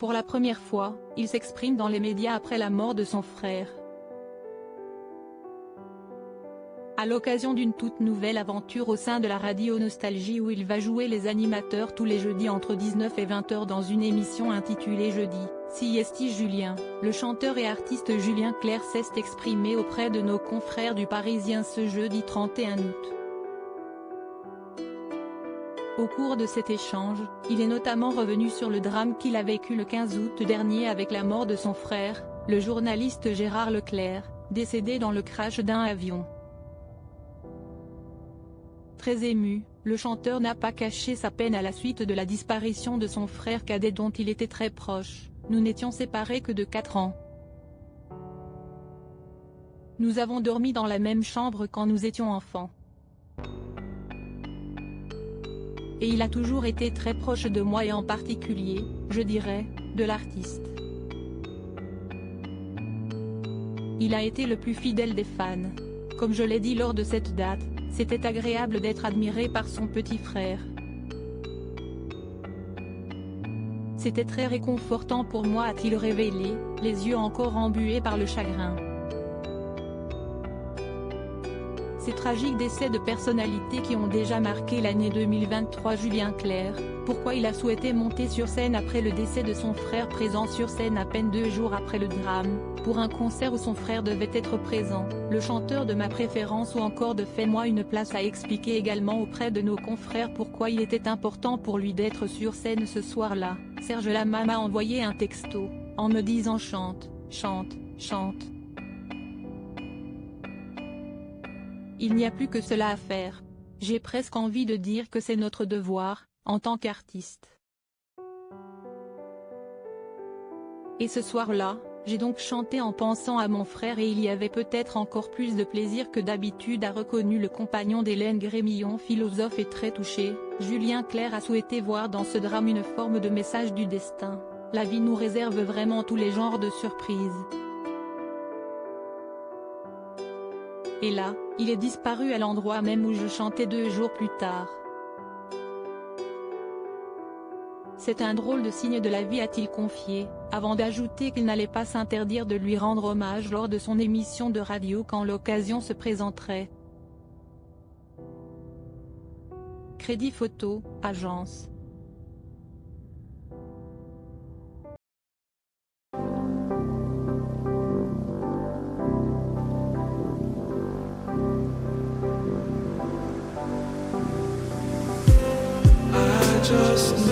Pour la première fois, il s'exprime dans les médias après la mort de son frère. À l'occasion d'une toute nouvelle aventure au sein de la radio Nostalgie où il va jouer les animateurs tous les jeudis entre 19 et 20h dans une émission intitulée Jeudi, Siesti Julien, le chanteur et artiste Julien Clerc s'est exprimé auprès de nos confrères du Parisien ce jeudi 31 août. Au cours de cet échange, il est notamment revenu sur le drame qu'il a vécu le 15 août dernier avec la mort de son frère, le journaliste Gérard Leclerc, décédé dans le crash d'un avion. Très ému, le chanteur n'a pas caché sa peine à la suite de la disparition de son frère cadet dont il était très proche. Nous n'étions séparés que de 4 ans. Nous avons dormi dans la même chambre quand nous étions enfants. Et il a toujours été très proche de moi et en particulier, je dirais, de l'artiste. Il a été le plus fidèle des fans. Comme je l'ai dit lors de cette date, c'était agréable d'être admiré par son petit frère. C'était très réconfortant pour moi, a-t-il révélé, les yeux encore embués par le chagrin. Ces tragiques décès de personnalités qui ont déjà marqué l'année 2023. Julien Clerc, pourquoi il a souhaité monter sur scène après le décès de son frère, présent sur scène à peine 2 jours après le drame, pour un concert où son frère devait être présent, le chanteur de ma préférence ou encore de Fais-moi une place a expliqué également auprès de nos confrères pourquoi il était important pour lui d'être sur scène ce soir-là. Serge Lama m'a envoyé un texto, en me disant chante, chante, chante. Il n'y a plus que cela à faire. J'ai presque envie de dire que c'est notre devoir, en tant qu'artiste. Et ce soir-là, j'ai donc chanté en pensant à mon frère et il y avait peut-être encore plus de plaisir que d'habitude, a reconnu le compagnon d'Hélène Grémillon, philosophe et très touché. Julien Clerc a souhaité voir dans ce drame une forme de message du destin. La vie nous réserve vraiment tous les genres de surprises. Et là, il est disparu à l'endroit même où je chantais 2 jours plus tard. C'est un drôle de signe de la vie, a-t-il confié, avant d'ajouter qu'il n'allait pas s'interdire de lui rendre hommage lors de son émission de radio quand l'occasion se présenterait. Crédit Photo, agence. Just